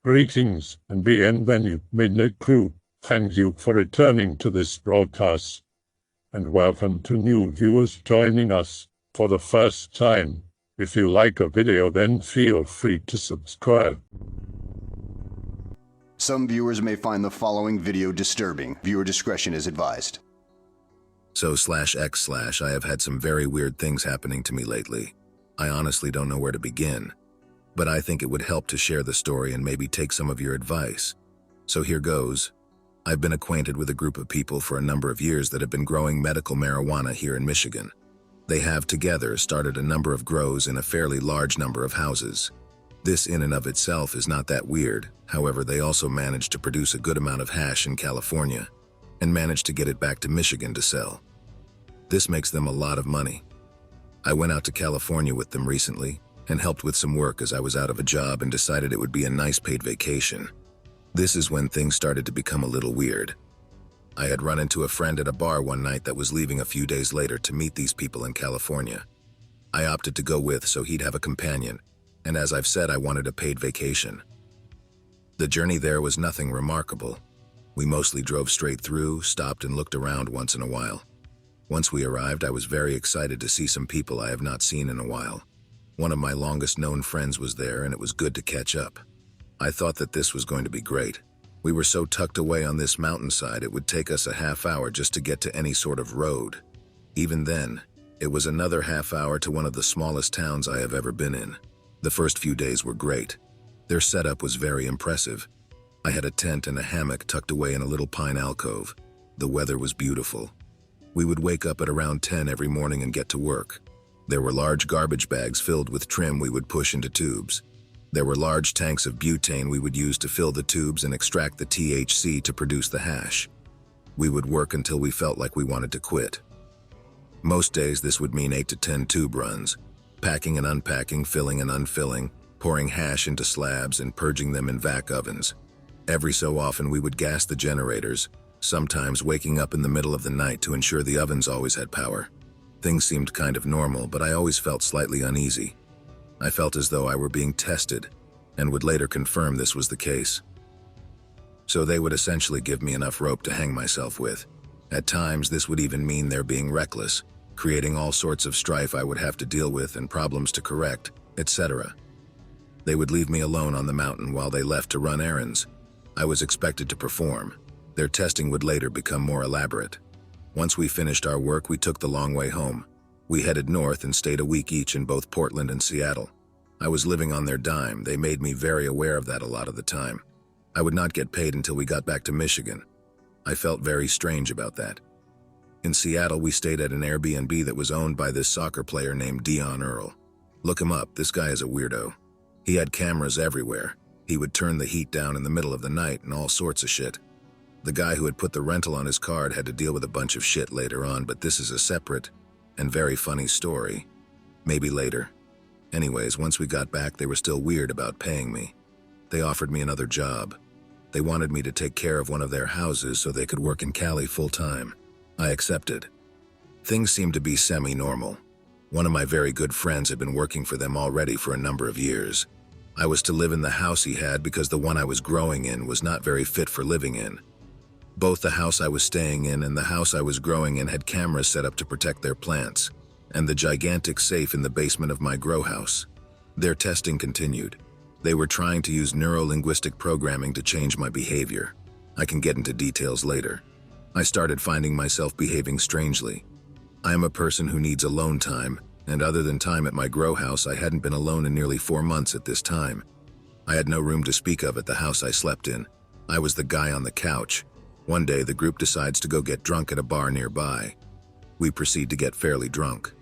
Greetings and bienvenue, Midnight Crew. Thank you for returning to this broadcast. And welcome to new viewers joining us for the first time. If you like a video, then feel free to subscribe. Some viewers may find the following video disturbing. Viewer discretion is advised. I have had some very weird things happening to me lately. I honestly don't know where to begin, but I think it would help to share the story and maybe take some of your advice. So here goes. I've been acquainted with a group of people for a number of years that have been growing medical marijuana here in Michigan. They have together started a number of grows in a fairly large number of houses. This in and of itself is not that weird. However, they also managed to produce a good amount of hash in California and managed to get it back to Michigan to sell. This makes them a lot of money. I went out to California with them recently and helped with some work as I was out of a job and decided it would be a nice paid vacation. This is when things started to become a little weird. I had run into a friend at a bar one night that was leaving a few days later to meet these people in California. I opted to go with so he'd have a companion, and as I've said, I wanted a paid vacation. The journey there was nothing remarkable. We mostly drove straight through, stopped and looked around once in a while. Once we arrived, I was very excited to see some people I have not seen in a while. One of my longest known friends was there and it was good to catch up. I thought that this was going to be great. We were so tucked away on this mountainside it would take us a half hour just to get to any sort of road. Even then, it was another half hour to one of the smallest towns I have ever been in. The first few days were great. Their setup was very impressive. I had a tent and a hammock tucked away in a little pine alcove. The weather was beautiful. We would wake up at around 10 every morning and get to work. There were large garbage bags filled with trim we would push into tubes. There were large tanks of butane we would use to fill the tubes and extract the THC to produce the hash. We would work until we felt like we wanted to quit. Most days this would mean 8 to 10 tube runs, packing and unpacking, filling and unfilling, pouring hash into slabs and purging them in vac ovens. Every so often we would gas the generators, sometimes waking up in the middle of the night to ensure the ovens always had power. Things seemed kind of normal, but I always felt slightly uneasy. I felt as though I were being tested, and would later confirm this was the case. So they would essentially give me enough rope to hang myself with. At times, this would even mean their being reckless, creating all sorts of strife I would have to deal with and problems to correct, etc. They would leave me alone on the mountain while they left to run errands. I was expected to perform. Their testing would later become more elaborate. Once we finished our work, we took the long way home. We headed north and stayed a week each in both Portland and Seattle. I was living on their dime. They made me very aware of that a lot of the time. I would not get paid until we got back to Michigan. I felt very strange about that. In Seattle, we stayed at an Airbnb that was owned by this soccer player named Dion Earl. Look him up, this guy is a weirdo. He had cameras everywhere. He would turn the heat down in the middle of the night and all sorts of shit. The guy who had put the rental on his card had to deal with a bunch of shit later on, but this is a separate and very funny story. Maybe later. Anyways, once we got back, they were still weird about paying me. They offered me another job. They wanted me to take care of one of their houses so they could work in Cali full-time. I accepted. Things seemed to be semi-normal. One of my very good friends had been working for them already for a number of years. I was to live in the house he had because the one I was growing in was not very fit for living in. Both the house I was staying in and the house I was growing in had cameras set up to protect their plants, and the gigantic safe in the basement of my grow house. Their testing continued. They were trying to use neuro-linguistic programming to change my behavior. I can get into details later. I started finding myself behaving strangely. I am a person who needs alone time, and other than time at my grow house, I hadn't been alone in nearly 4 months at this time. I had no room to speak of at the house I slept in. I was the guy on the couch. One day, the group decides to go get drunk at a bar nearby. We proceed to get fairly drunk.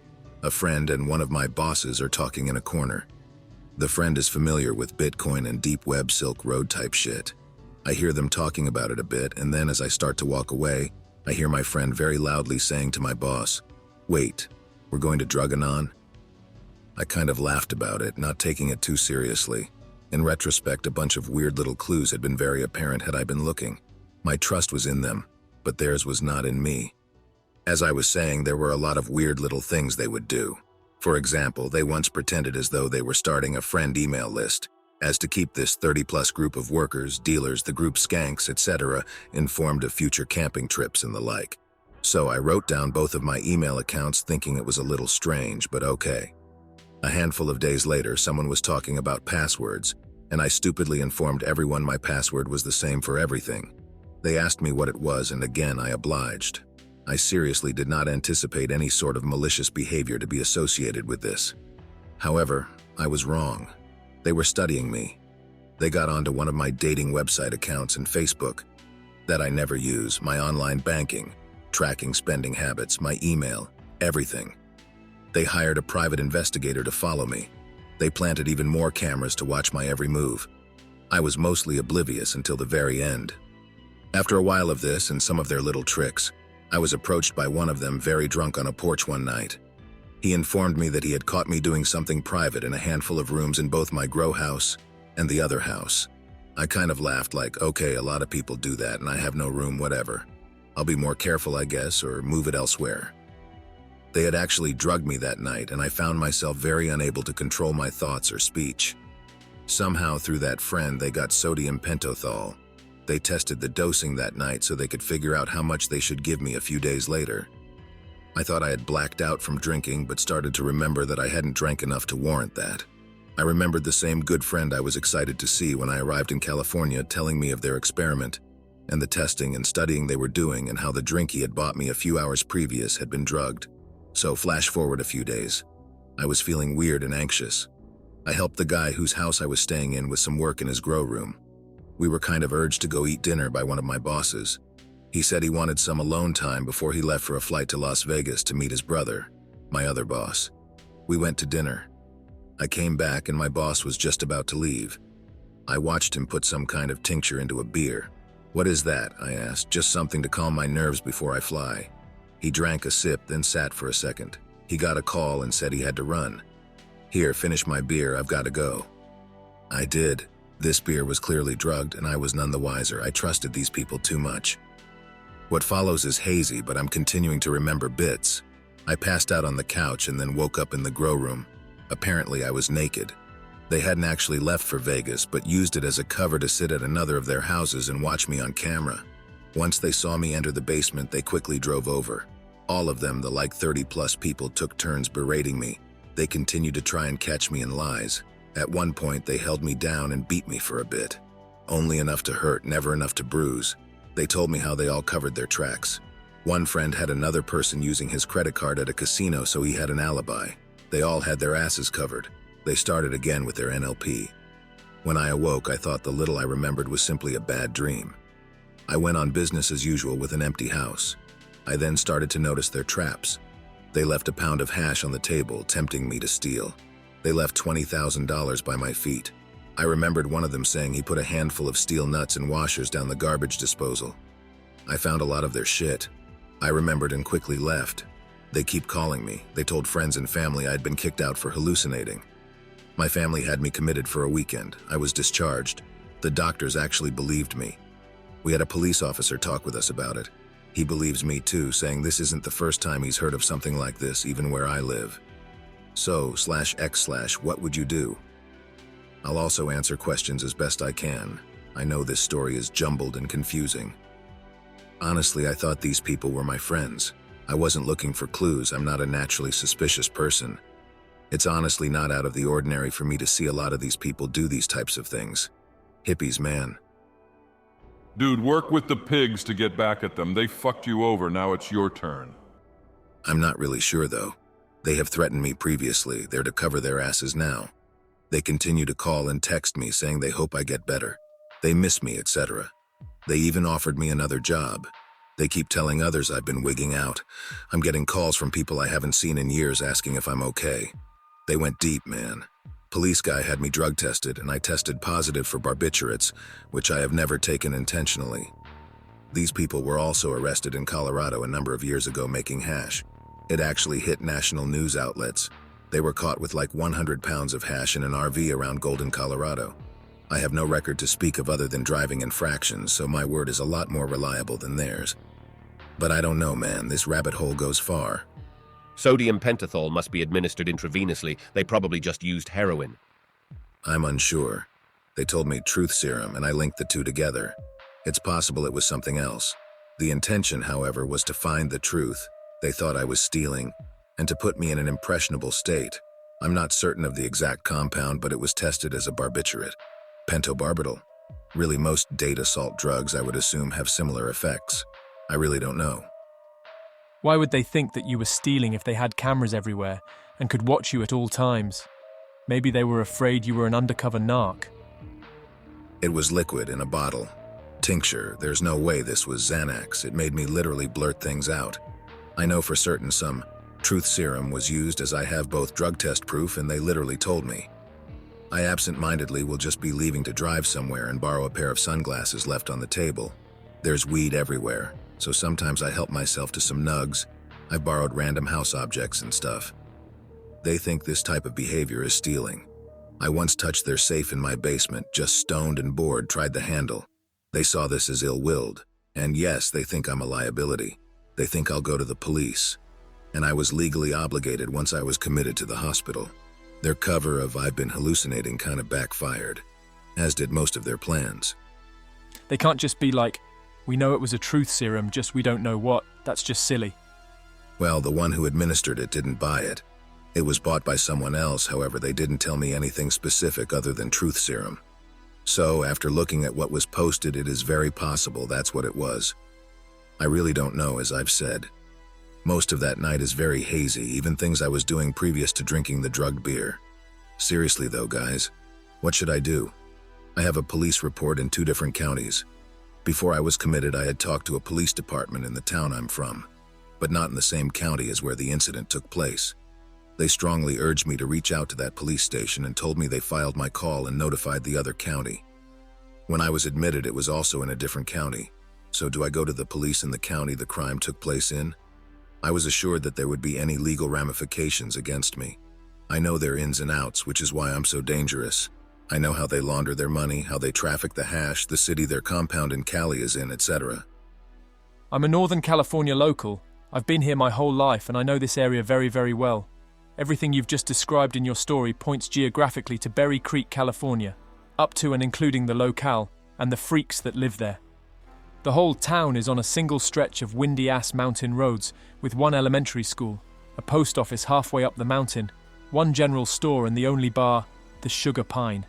A friend and one of my bosses are talking in a corner. The friend is familiar with Bitcoin and deep web Silk Road type shit. I hear them talking about it a bit, and then as I start to walk away, I hear my friend very loudly saying to my boss, "Wait, we're going to drug anon?" I kind of laughed about it, not taking it too seriously. In retrospect, a bunch of weird little clues had been very apparent had I been looking. My trust was in them, but theirs was not in me. As I was saying, there were a lot of weird little things they would do. For example, they once pretended as though they were starting a friend email list. as to keep this 30-plus group of workers, dealers, the group skanks, etc., informed of future camping trips and the like. So I wrote down both of my email accounts thinking it was a little strange, but okay. A handful of days later, someone was talking about passwords, and I stupidly informed everyone my password was the same for everything. They asked me what it was, and again I obliged. I seriously did not anticipate any sort of malicious behavior to be associated with this. However, I was wrong. They were studying me. They got onto one of my dating website accounts and Facebook that I never use, my online banking, tracking spending habits, my email, everything. They hired a private investigator to follow me. They planted even more cameras to watch my every move. I was mostly oblivious until the very end. After a while of this and some of their little tricks, I was approached by one of them very drunk on a porch one night. He informed me that he had caught me doing something private in a handful of rooms in both my grow house and the other house. I kind of laughed like, okay, a lot of people do that and I have no room, whatever. I'll be more careful, I guess, or move it elsewhere. They had actually drugged me that night, and I found myself very unable to control my thoughts or speech. Somehow through that friend they got sodium pentothal. They tested the dosing that night so they could figure out how much they should give me a few days later. I thought I had blacked out from drinking, but started to remember that I hadn't drank enough to warrant that. I remembered the same good friend I was excited to see when I arrived in California telling me of their experiment, and the testing and studying they were doing, and how the drink he had bought me a few hours previous had been drugged. So flash forward a few days. I was feeling weird and anxious. I helped the guy whose house I was staying in with some work in his grow room. We were kind of urged to go eat dinner by one of my bosses. He said he wanted some alone time before he left for a flight to Las Vegas to meet his brother, my other boss. We went to dinner. I came back and my boss was just about to leave. I watched him put some kind of tincture into a beer. "What is that?" I asked. "Just something to calm my nerves before I fly." He drank a sip, then sat for a second. He got a call and said he had to run. "Here, finish my beer, I've got to go." I did. This beer was clearly drugged, and I was none the wiser. I trusted these people too much. What follows is hazy, but I'm continuing to remember bits. I passed out on the couch and then woke up in the grow room. Apparently, I was naked. They hadn't actually left for Vegas, but used it as a cover to sit at another of their houses and watch me on camera. Once they saw me enter the basement, they quickly drove over. All of them, the like 30-plus people, took turns berating me. They continued to try and catch me in lies. At one point, they held me down and beat me for a bit. Only enough to hurt, never enough to bruise. They told me how they all covered their tracks. One friend had another person using his credit card at a casino, so he had an alibi. They all had their asses covered. They started again with their NLP. When I awoke, I thought the little I remembered was simply a bad dream. I went on business as usual with an empty house. I then started to notice their traps. They left a pound of hash on the table, tempting me to steal. They left $20,000 by my feet. I remembered one of them saying he put a handful of steel nuts and washers down the garbage disposal. I found a lot of their shit. I remembered and quickly left. They keep calling me. They told friends and family I'd been kicked out for hallucinating. My family had me committed for a weekend. I was discharged. The doctors actually believed me. We had a police officer talk with us about it. He believes me too, saying this isn't the first time he's heard of something like this, even where I live. So, /x/ what would you do? I'll also answer questions as best I can. I know this story is jumbled and confusing. Honestly, I thought these people were my friends. I wasn't looking for clues. I'm not a naturally suspicious person. It's honestly not out of the ordinary for me to see a lot of these people do these types of things. Hippies, man. Dude, work with the pigs to get back at them. They fucked you over, now it's your turn. I'm not really sure, though. They have threatened me previously. They're to cover their asses now. They continue to call and text me saying they hope I get better. They miss me, etc. They even offered me another job. They keep telling others I've been wigging out. I'm getting calls from people I haven't seen in years asking if I'm okay. They went deep, man. Police guy had me drug tested, and I tested positive for barbiturates, which I have never taken intentionally. These people were also arrested in Colorado a number of years ago making hash. It actually hit national news outlets. They were caught with like 100 pounds of hash in an RV around Golden, Colorado. I have no record to speak of other than driving infractions, so my word is a lot more reliable than theirs. But I don't know, man. This rabbit hole goes far. Sodium pentothal must be administered intravenously. They probably just used heroin. I'm unsure. They told me truth serum, and I linked the two together. It's possible it was something else. The intention, however, was to find the truth they thought I was stealing, and to put me in an impressionable state. I'm not certain of the exact compound, but it was tested as a barbiturate. Pentobarbital. Really, most date assault drugs, I would assume, have similar effects. I really don't know. Why would they think that you were stealing if they had cameras everywhere and could watch you at all times? Maybe they were afraid you were an undercover narc. It was liquid in a bottle. Tincture. There's no way this was Xanax. It made me literally blurt things out. I know for certain some truth serum was used, as I have both drug test proof, and they literally told me. I absent-mindedly will just be leaving to drive somewhere and borrow a pair of sunglasses left on the table. There's weed everywhere, so sometimes I help myself to some nugs. I've borrowed random house objects and stuff. They think this type of behavior is stealing. I once touched their safe in my basement, just stoned and bored, tried the handle. They saw this as ill-willed. And yes, they think I'm a liability. They think I'll go to the police. And I was legally obligated once I was committed to the hospital. Their cover of "I've been hallucinating" kind of backfired, as did most of their plans. They can't just be like, "We know it was a truth serum, just we don't know what." That's just silly. Well, the one who administered it didn't buy it. It was bought by someone else, however, they didn't tell me anything specific other than truth serum. So, after looking at what was posted, it is very possible that's what it was. I really don't know, as I've said. Most of that night is very hazy, even things I was doing previous to drinking the drugged beer. Seriously though, guys, what should I do? I have a police report in 2 different counties. Before I was committed, I had talked to a police department in the town I'm from, but not in the same county as where the incident took place. They strongly urged me to reach out to that police station and told me they filed my call and notified the other county. When I was admitted, it was also in a different county. So do I go to the police in the county the crime took place in? I was assured that there would be any legal ramifications against me. I know their ins and outs, which is why I'm so dangerous. I know how they launder their money, how they traffic the hash, the city their compound in Cali is in, etc. I'm a Northern California local. I've been here my whole life and I know this area very, very well. Everything you've just described in your story points geographically to Berry Creek, California, up to and including the locale and the freaks that live there. The whole town is on a single stretch of windy-ass mountain roads with one elementary school, a post office halfway up the mountain, one general store and the only bar, the Sugar Pine.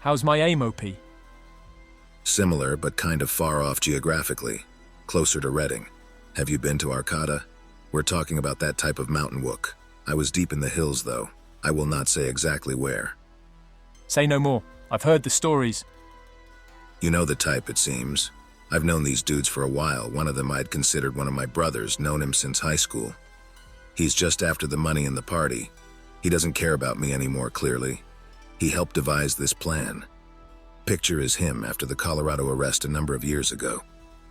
How's my aim, OP? Similar, but kind of far off geographically. Closer to Redding. Have you been to Arcata? We're talking about that type of mountain wook. I was deep in the hills, though. I will not say exactly where. Say no more. I've heard the stories. You know the type, it seems. I've known these dudes for a while. One of them I'd considered one of my brothers, known him since high school. He's just after the money and the party. He doesn't care about me anymore, clearly. He helped devise this plan. Picture is him after the Colorado arrest a number of years ago.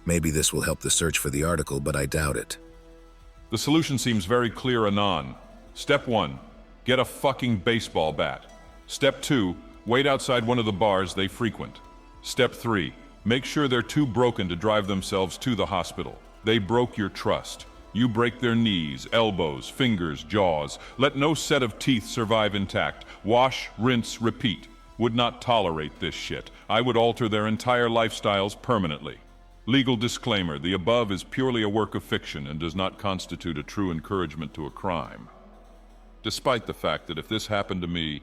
Maybe this will help the search for the article, but I doubt it. The solution seems very clear, Anon. Step 1, get a fucking baseball bat. Step 2, wait outside one of the bars they frequent. Step 3, make sure they're too broken to drive themselves to the hospital. They broke your trust. You break their knees, elbows, fingers, jaws. Let no set of teeth survive intact. Wash, rinse, repeat. Would not tolerate this shit. I would alter their entire lifestyles permanently. Legal disclaimer, the above is purely a work of fiction and does not constitute a true encouragement to a crime. Despite the fact that if this happened to me,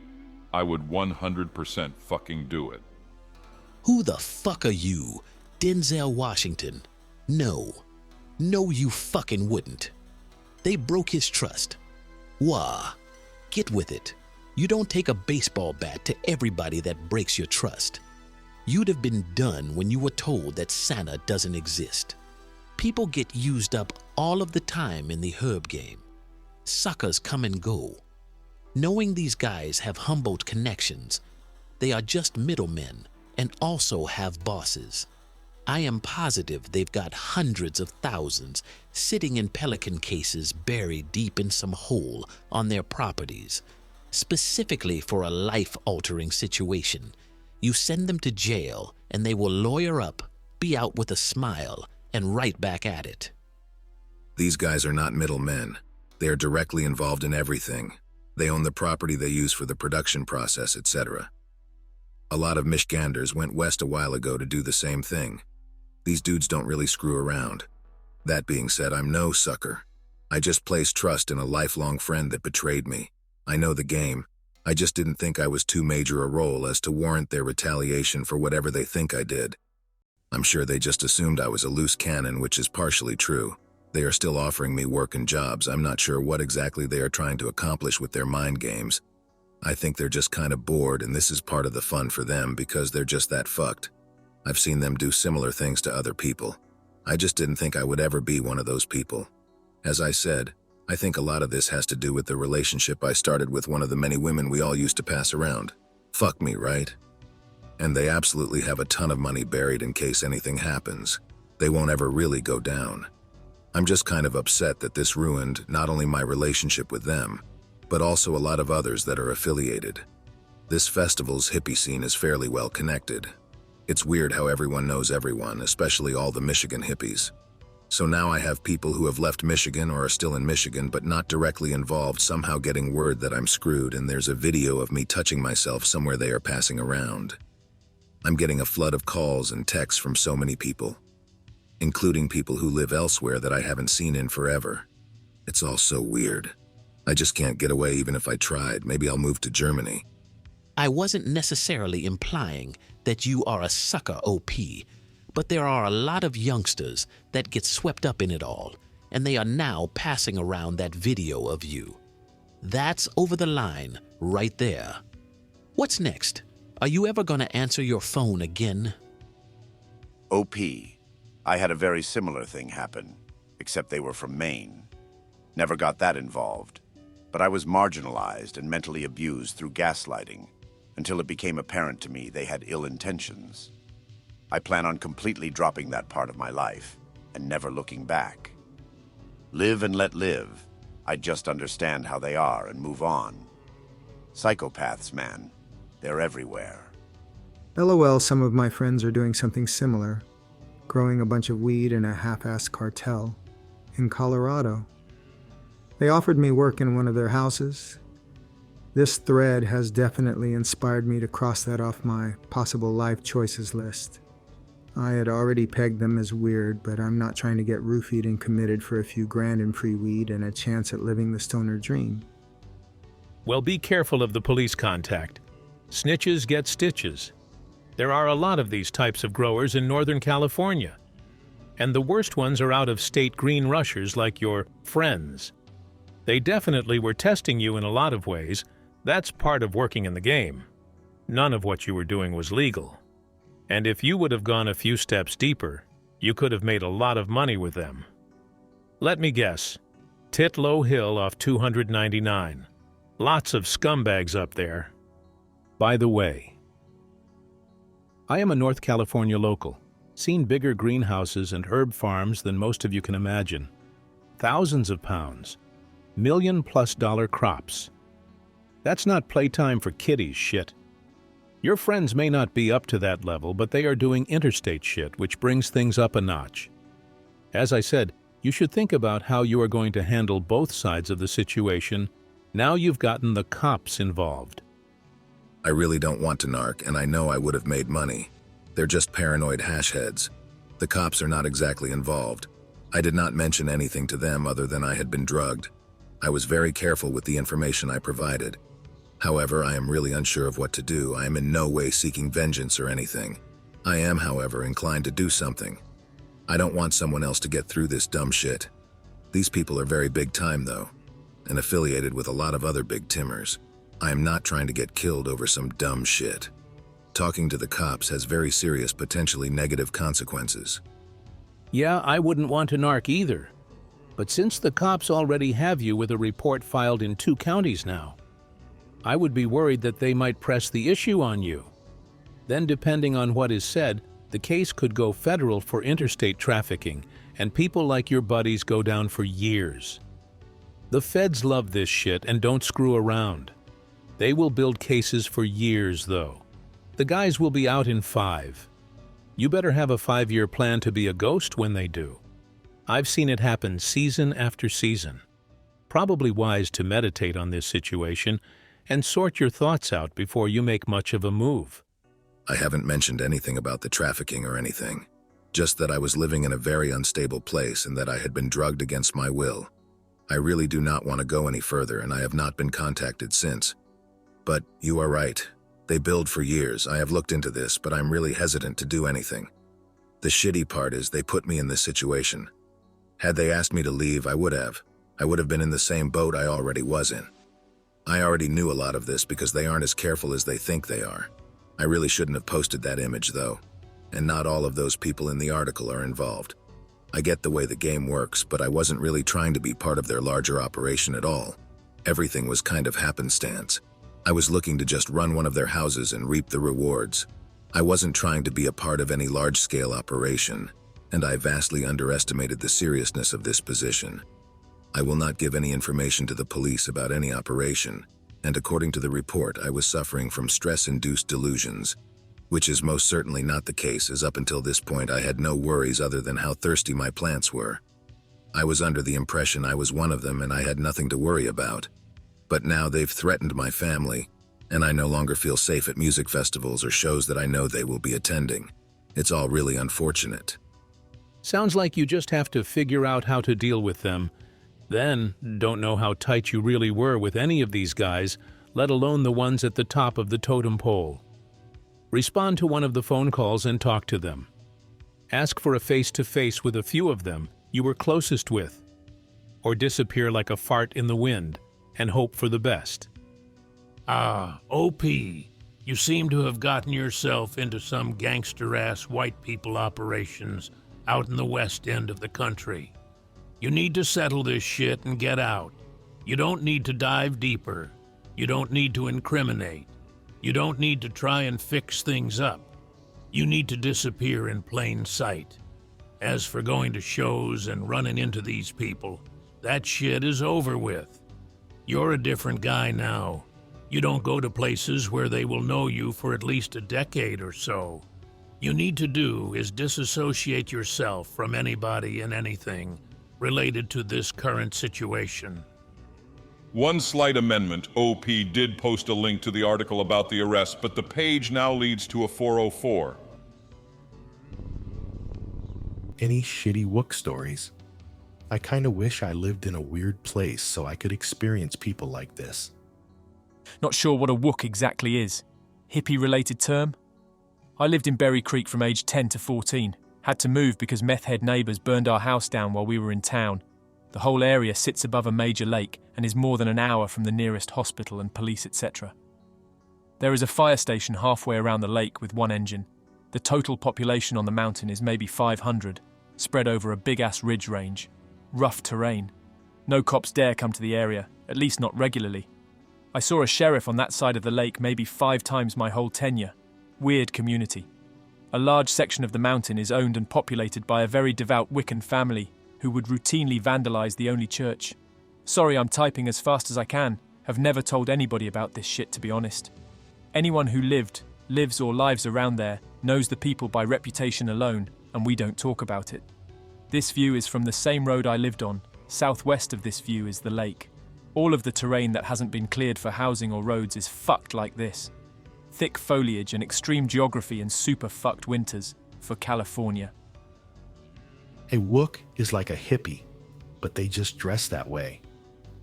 I would 100% fucking do it. Who the fuck are you? Denzel Washington? No. No, you fucking wouldn't. They broke his trust. Wah. Get with it. You don't take a baseball bat to everybody that breaks your trust. You'd have been done when you were told that Santa doesn't exist. People get used up all of the time in the herb game. Suckers come and go. Knowing these guys have Humboldt connections, they are just middlemen and also have bosses. I am positive they've got hundreds of thousands sitting in pelican cases buried deep in some hole on their properties, specifically for a life-altering situation. You send them to jail and they will lawyer up, be out with a smile, and right back at it. These guys are not middlemen. They are directly involved in everything. They own the property they use for the production process, etc. A lot of Michiganders went west a while ago to do the same thing. These dudes don't really screw around. That being said, I'm no sucker. I just placed trust in a lifelong friend that betrayed me. I know the game. I just didn't think I was too major a role as to warrant their retaliation for whatever they think I did. I'm sure they just assumed I was a loose cannon, which is partially true. They are still offering me work and jobs. I'm not sure what exactly they are trying to accomplish with their mind games. I think they're just kind of bored, and this is part of the fun for them because they're just that fucked. I've seen them do similar things to other people. I just didn't think I would ever be one of those people. As I said, I think a lot of this has to do with the relationship I started with one of the many women we all used to pass around. Fuck me, right? And they absolutely have a ton of money buried in case anything happens. They won't ever really go down. I'm just kind of upset that this ruined not only my relationship with them, but also a lot of others that are affiliated. This festival's hippie scene is fairly well connected. It's weird how everyone knows everyone, especially all the Michigan hippies. So now I have people who have left Michigan or are still in Michigan but not directly involved somehow getting word that I'm screwed, and there's a video of me touching myself somewhere they are passing around. I'm getting a flood of calls and texts from so many people, including people who live elsewhere that I haven't seen in forever. It's all so weird. I just can't get away even if I tried. Maybe I'll move to Germany. I wasn't necessarily implying that you are a sucker, OP, but there are a lot of youngsters that get swept up in it all, and they are now passing around that video of you. That's over the line right there. What's next? Are you ever gonna answer your phone again? OP. I had a very similar thing happen, except they were from Maine. Never got that involved, but I was marginalized and mentally abused through gaslighting until it became apparent to me they had ill intentions. I plan on completely dropping that part of my life and never looking back. Live and let live. I just understand how they are and move on. Psychopaths, man. They're everywhere. LOL, some of my friends are doing something similar, growing a bunch of weed in a half-assed cartel in Colorado. They offered me work in one of their houses. This thread has definitely inspired me to cross that off my possible life choices list. I had already pegged them as weird, but I'm not trying to get roofied and committed for a few grand in free weed and a chance at living the stoner dream. Well, be careful of the police contact. Snitches get stitches. There are a lot of these types of growers in Northern California. And the worst ones are out-of-state green rushers like your friends. They definitely were testing you in a lot of ways. That's part of working in the game. None of what you were doing was legal. And if you would have gone a few steps deeper, you could have made a lot of money with them. Let me guess. Titlow Hill off 299. Lots of scumbags up there. By the way, I am a North California local, seen bigger greenhouses and herb farms than most of you can imagine. Thousands of pounds, $1,000,000+ crops. That's not playtime for kiddies shit. Your friends may not be up to that level, but they are doing interstate shit, which brings things up a notch. As I said, you should think about how you are going to handle both sides of the situation. Now you've gotten the cops involved. I really don't want to narc, and I know I would have made money. They're just paranoid hashheads. The cops are not exactly involved. I did not mention anything to them other than I had been drugged. I was very careful with the information I provided. However, I am really unsure of what to do. I am in no way seeking vengeance or anything. I am, however, inclined to do something. I don't want someone else to get through this dumb shit. These people are very big time, though, and affiliated with a lot of other big timmers. I am not trying to get killed over some dumb shit. Talking to the cops has very serious, potentially negative consequences. Yeah, I wouldn't want to narc either. But since the cops already have you with a report filed in 2 counties now, I would be worried that they might press the issue on you. Then, depending on what is said, the case could go federal for interstate trafficking, and people like your buddies go down for years. The feds love this shit and don't screw around. They will build cases for years, though. The guys will be out in 5. You better have a 5-year plan to be a ghost when they do. I've seen it happen season after season. Probably wise to meditate on this situation and sort your thoughts out before you make much of a move. I haven't mentioned anything about the trafficking or anything, just that I was living in a very unstable place and that I had been drugged against my will. I really do not want to go any further, and I have not been contacted since. But you are right. They billed for years. I have looked into this, but I'm really hesitant to do anything. The shitty part is they put me in this situation. Had they asked me to leave, I would have. I would have been in the same boat I already was in. I already knew a lot of this because they aren't as careful as they think they are. I really shouldn't have posted that image, though. And not all of those people in the article are involved. I get the way the game works, but I wasn't really trying to be part of their larger operation at all. Everything was kind of happenstance. I was looking to just run one of their houses and reap the rewards. I wasn't trying to be a part of any large-scale operation, and I vastly underestimated the seriousness of this position. I will not give any information to the police about any operation, and according to the report, I was suffering from stress-induced delusions, which is most certainly not the case, as up until this point I had no worries other than how thirsty my plants were. I was under the impression I was one of them and I had nothing to worry about. But now they've threatened my family, and I no longer feel safe at music festivals or shows that I know they will be attending. It's all really unfortunate. Sounds like you just have to figure out how to deal with them. Then, don't know how tight you really were with any of these guys, let alone the ones at the top of the totem pole. Respond to one of the phone calls and talk to them. Ask for a face-to-face with a few of them you were closest with, or disappear like a fart in the wind and hope for the best. OP, you seem to have gotten yourself into some gangster-ass white people operations out in the west end of the country. You need to settle this shit and get out. You don't need to dive deeper. You don't need to incriminate. You don't need to try and fix things up. You need to disappear in plain sight. As for going to shows and running into these people, that shit is over with. You're a different guy now. You don't go to places where they will know you for at least a decade or so. You need to do is disassociate yourself from anybody and anything related to this current situation. One slight amendment. OP did post a link to the article about the arrest, but the page now leads to a 404. Any shitty Wook stories? I kinda wish I lived in a weird place so I could experience people like this. Not sure what a Wook exactly is. Hippie-related term? I lived in Berry Creek from age 10 to 14. Had to move because meth-head neighbours burned our house down while we were in town. The whole area sits above a major lake and is more than an hour from the nearest hospital and police, etc. There is a fire station halfway around the lake with one engine. The total population on the mountain is maybe 500, spread over a big-ass ridge range. Rough terrain. No cops dare come to the area, at least not regularly. I saw a sheriff on that side of the lake maybe 5 times my whole tenure. Weird community. A large section of the mountain is owned and populated by a very devout Wiccan family who would routinely vandalize the only church. Sorry, I'm typing as fast as I can. Have never told anybody about this shit, to be honest. Anyone who lived, lives or lives around there knows the people by reputation alone, and we don't talk about it. This view is from the same road I lived on. Southwest of this view is the lake. All of the terrain that hasn't been cleared for housing or roads is fucked like this. Thick foliage and extreme geography and super fucked winters for California. A Wook is like a hippie, but they just dress that way.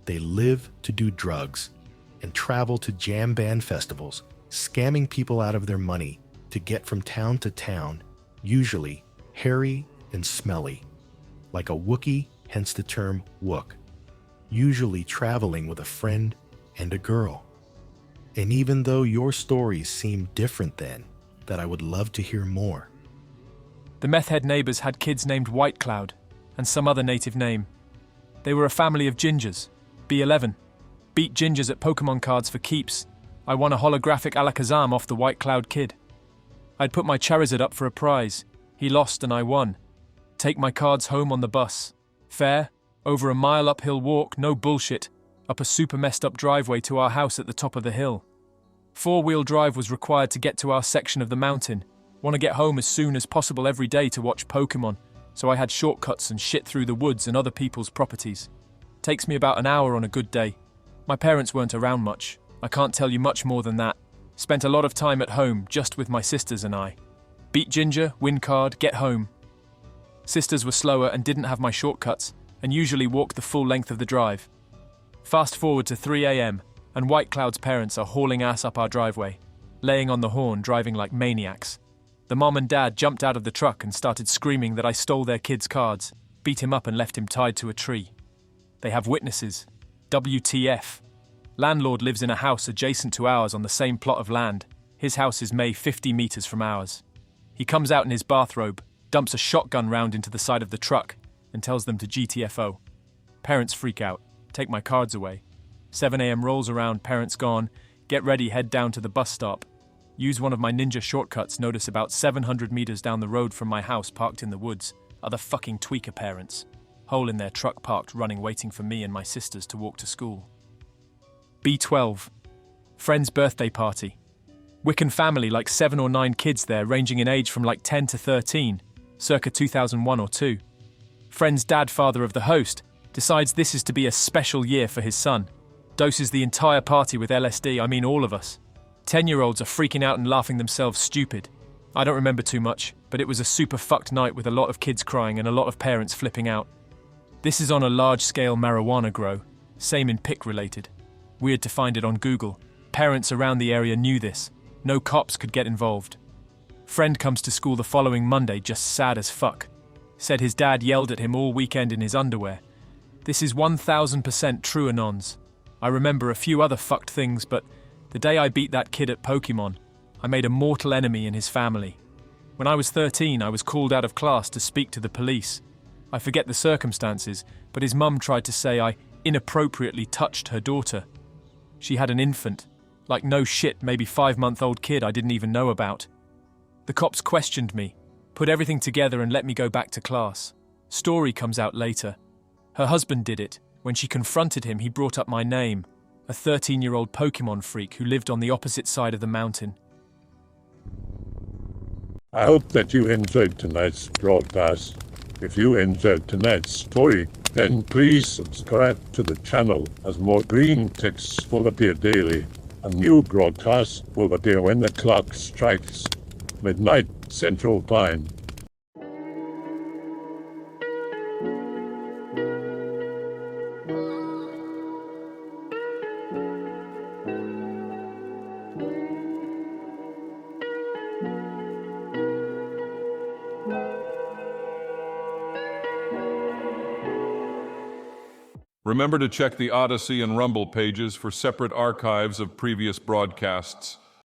They live to do drugs and travel to jam band festivals, scamming people out of their money to get from town to town, usually hairy and smelly, like a Wookiee, hence the term Wook, usually traveling with a friend and a girl. And even though your stories seem different then, that I would love to hear more. The meth-head neighbours had kids named White Cloud, and some other native name. They were a family of gingers, B11. Beat gingers at Pokemon cards for keeps. I won a holographic Alakazam off the White Cloud kid. I'd put my Charizard up for a prize. He lost and I won. Take my cards home on the bus. Fair, over a mile uphill walk, no bullshit, up a super messed up driveway to our house at the top of the hill. 4-wheel drive was required to get to our section of the mountain. Want to get home as soon as possible every day to watch Pokemon, so I had shortcuts and shit through the woods and other people's properties. Takes me about an hour on a good day. My parents weren't around much. I can't tell you much more than that. Spent a lot of time at home, just with my sisters and I. Beat Ginger, win card, get home. Sisters were slower and didn't have my shortcuts, and usually walked the full length of the drive. Fast forward to 3 a.m., and White Cloud's parents are hauling ass up our driveway, laying on the horn, driving like maniacs. The mom and dad jumped out of the truck and started screaming that I stole their kid's cards, beat him up and left him tied to a tree. They have witnesses. WTF. Landlord lives in a house adjacent to ours on the same plot of land. His house is 50 meters from ours. He comes out in his bathrobe, dumps a shotgun round into the side of the truck, and tells them to GTFO. Parents freak out, take my cards away. 7 a.m. rolls around, parents gone, get ready, head down to the bus stop. Use one of my ninja shortcuts, notice about 700 meters down the road from my house parked in the woods are the fucking tweaker parents. Hole in their truck parked, running, waiting for me and my sisters to walk to school. B12. Friend's birthday party. Wiccan family, like 7 or 9 kids there, ranging in age from like 10 to 13, circa 2001 or 2. Friend's dad, father of the host, decides this is to be a special year for his son. Doses the entire party with LSD, I mean all of us. 10-year-olds are freaking out and laughing themselves stupid. I don't remember too much, but it was a super fucked night with a lot of kids crying and a lot of parents flipping out. This is on a large-scale marijuana grow, same in pic related. Weird to find it on Google. Parents around the area knew this. No cops could get involved. Friend comes to school the following Monday just sad as fuck. Said his dad yelled at him all weekend in his underwear. This is 1000% true anons. I remember a few other fucked things, but the day I beat that kid at Pokemon, I made a mortal enemy in his family. When I was 13, I was called out of class to speak to the police. I forget the circumstances, but his mum tried to say I inappropriately touched her daughter. She had an infant, like no shit, maybe 5-month-old kid I didn't even know about. The cops questioned me, put everything together and let me go back to class. Story comes out later. Her husband did it. When she confronted him, he brought up my name, a 13-year-old Pokemon freak who lived on the opposite side of the mountain. I hope that you enjoyed tonight's broadcast. If you enjoyed tonight's story, then please subscribe to the channel as more green texts will appear daily. A new broadcast will appear when the clock strikes midnight Central Time. Remember to check the Odyssey and Rumble pages for separate archives of previous broadcasts.